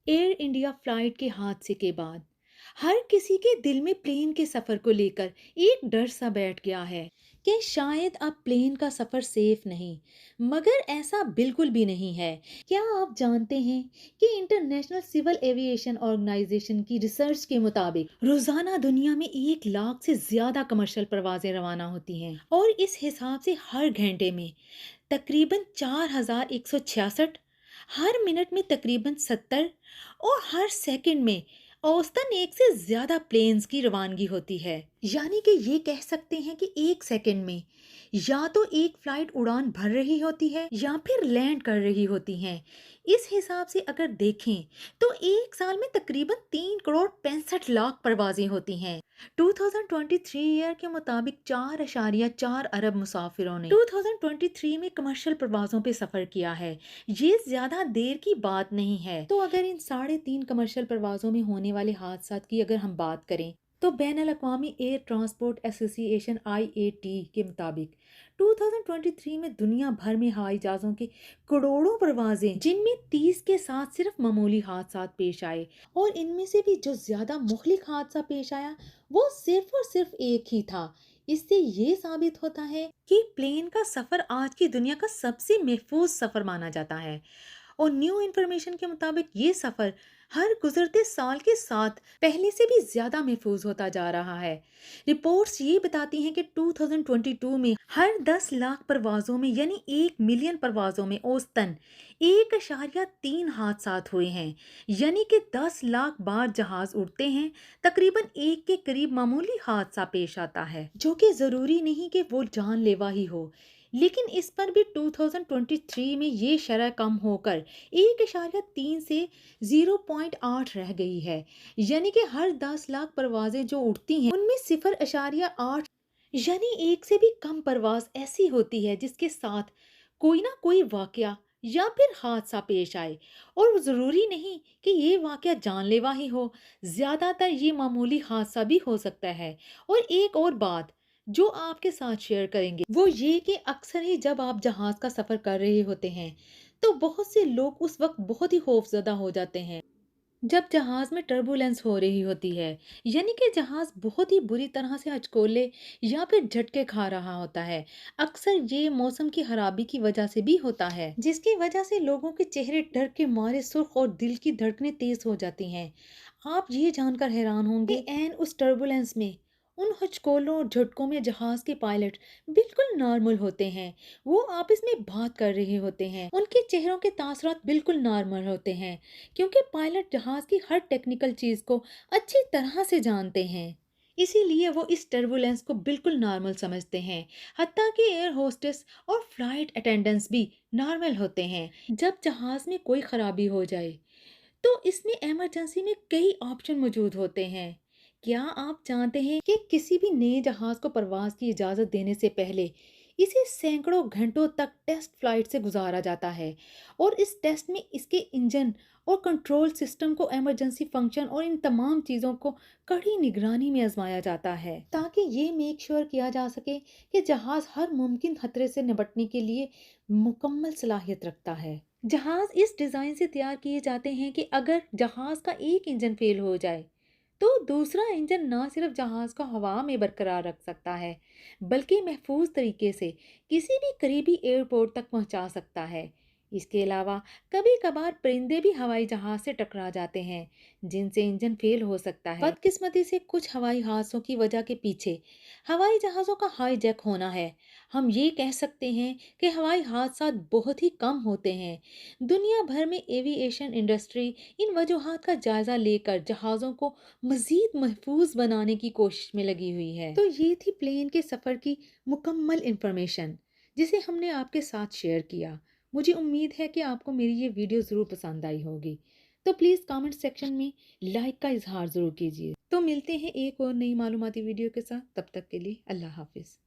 Air India flight के हादसे के बाद हर किसी के दिल में प्लेन के सफर को लेकर एक डर सा बैठ गया है कि शायद अब प्लेन का सफर सेफ नहीं। मगर ऐसा बिल्कुल भी नहीं है। क्या आप जानते हैं कि इंटरनेशनल सिविल एविएशन ऑर्गेनाइजेशन की रिसर्च के मुताबिक रोजाना दुनिया में 1 लाख से ज्यादा कमर्शियल परवाजें रवाना होती हैं और इस हिसाब से हर घंटे में तकरीबन 4166, हर मिनट में तकरीबन 70 और हर सेकंड में औसतन एक से ज्यादा प्लेन्स की रवानगी होती है। यानी कि ये कह सकते हैं कि एक सेकंड में या तो एक फ्लाइट उड़ान भर रही होती है या फिर लैंड कर रही होती हैं। इस हिसाब से अगर देखें तो एक साल में तकरीबन 3 करोड़ 65 लाख परवाजें होती हैं। 2023 ईयर के मुताबिक 4.4 अरब मुसाफिरों ने 2023 में कमर्शियल परवाजों पे सफर किया है। ये ज्यादा देर की बात नहीं है। तो अगर इन 3.5 कमर्शियल परवाजों में होने वाले हादसात की अगर हम बात करें तो बैनुल अक़वामी एयर ट्रांसपोर्ट एसोसिएशन IATA के मुताबिक 2023 में दुनिया भर में हवाई जहाज़ों के करोड़ों परवाजें, जिनमें 30 के साथ सिर्फ मामूली हादसात पेश आए और इनमें से भी जो ज्यादा मुखलिक हादसा पेश आया वो सिर्फ और सिर्फ एक ही था। इससे ये साबित होता है कि प्लेन का सफर आज की दुनिया का सबसे महफूज सफर माना जाता है और न्यू इन्फॉर्मेशन के मुताबिक ये सफर हर गुजरते साल के साथ पहले से भी ज्यादा महफूज होता जा रहा है। रिपोर्ट्स ये बताती हैं कि 2022 में हर 10 लाख परवाजों में यानी 1 मिलियन परवाजों में औसतन 1.3 हादसात हुए हैं। यानी कि 10 लाख बार जहाज उड़ते हैं तकरीबन एक के करीब मामूली हादसा पेश आता है, जो कि जरूरी नहीं कि वो जानलेवा ही हो। लेकिन इस पर भी 2023 में ये शरह कम होकर 1.3 से 0.8 रह गई है। यानी कि हर 10 लाख परवाजें जो उड़ती हैं उनमें 0.8 यानी एक से भी कम परवाज ऐसी होती है जिसके साथ कोई ना कोई वाकया या फिर हादसा पेश आए और जरूरी नहीं कि ये वाकया जानलेवा ही हो, ज्यादातर ये मामूली हादसा भी हो सकता है। और एक और बात जो आपके साथ शेयर करेंगे वो ये कि अक्सर ही जब आप जहाज का सफर कर रहे होते हैं तो बहुत से लोग उस वक्त बहुत ही खौफजदा हो जाते हैं जब जहाज में टर्बुलेंस हो रही होती है। यानी कि जहाज बहुत ही बुरी तरह से अचकोले या फिर झटके खा रहा होता है। अक्सर ये मौसम की खराबी की वजह से भी होता है, जिसकी वजह से लोगों के चेहरे डर के मारे सुर्ख और दिल की धड़कनें तेज हो जाती हैं। आप ये जानकर हैरान होंगे कि एन उस टर्बुलेंस में उन हचकोलों और झटकों में जहाज के पायलट बिल्कुल नॉर्मल होते हैं। वो आपस में बात कर रहे होते हैं, उनके चेहरों के तासरात बिल्कुल नॉर्मल होते हैं क्योंकि पायलट जहाज की हर टेक्निकल चीज को अच्छी तरह से जानते हैं। इसीलिए वो इस टर्बुलेंस को बिल्कुल नॉर्मल समझते हैं। हत्ता कि एयर होस्टेस और फ्लाइट अटेंडेंट्स भी नॉर्मल होते हैं। जब जहाज में कोई खराबी हो जाए तो इसमें इमरजेंसी में कई ऑप्शन मौजूद होते हैं। क्या आप जानते हैं कि किसी भी नए जहाज को परवाज की इजाजत देने से पहले इसे सैकड़ों घंटों तक टेस्ट फ्लाइट से गुजारा जाता है और इस टेस्ट में इसके इंजन और कंट्रोल सिस्टम को, इमरजेंसी फंक्शन और इन तमाम चीज़ों को कड़ी निगरानी में आजमाया जाता है ताकि ये मेक श्योर किया जा सके कि जहाज हर मुमकिन खतरे से निपटने के लिए मुकम्मल सलाहियत रखता है। जहाज इस डिज़ाइन से तैयार किए जाते हैं कि अगर जहाज का एक इंजन फेल हो जाए तो दूसरा इंजन न सिर्फ जहाज को हवा में बरकरार रख सकता है बल्कि महफूज तरीके से किसी भी करीबी एयरपोर्ट तक पहुंचा सकता है। इसके अलावा कभी कभार परिंदे भी हवाई जहाज से टकरा जाते हैं जिनसे इंजन फेल हो सकता है। बदकिस्मती से कुछ हवाई हादसों की वजह के पीछे हवाई जहाज़ों का हाईजैक होना है। हम ये कह सकते हैं कि हवाई हादसा बहुत ही कम होते हैं। दुनिया भर में एविएशन इंडस्ट्री इन वजूहात का जायजा लेकर जहाज़ों को मजीद महफूज बनाने की कोशिश में लगी हुई है। तो ये थी प्लेन के सफ़र की मुकम्मल इंफॉर्मेशन जिसे हमने आपके साथ शेयर किया। मुझे उम्मीद है कि आपको मेरी ये वीडियो ज़रूर पसंद आई होगी। तो प्लीज़ कमेंट सेक्शन में लाइक का इजहार ज़रूर कीजिए। तो मिलते हैं एक और नई मालूमाती वीडियो के साथ। तब तक के लिए अल्लाह हाफिज़।